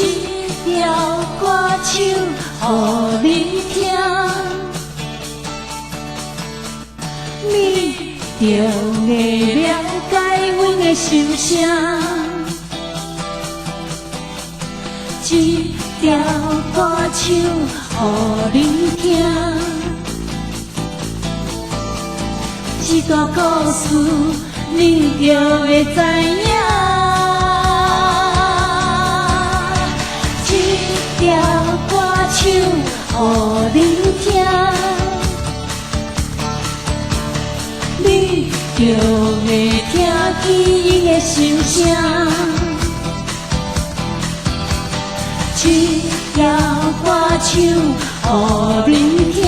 这条歌唱，予你听。你就会了解阮的心声。这条歌唱，予你听。这段故事，你就会知影。这条歌唱，予你听，你就会听见伊的心声。这条歌唱，予你听。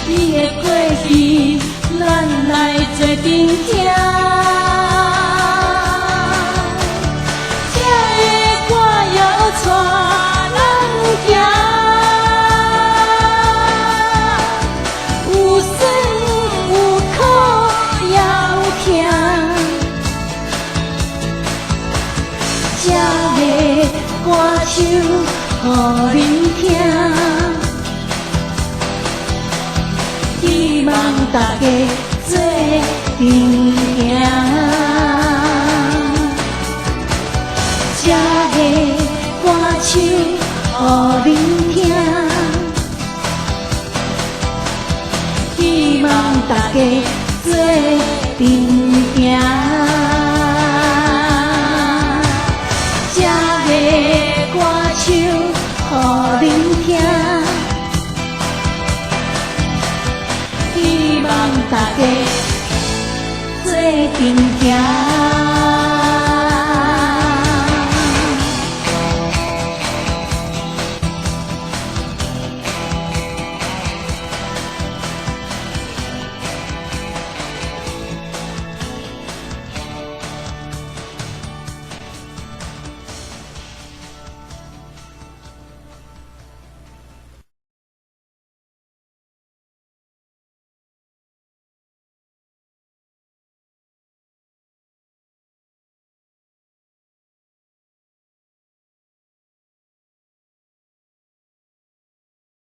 你的过去，咱来做阵听。这个歌谣带人行，有酸有苦也有甜。这个歌唱，予你听。希望大家做阵行，这个歌唱，予你听。希望大家做阵行，这个歌唱，予你听。希望大家做阵行。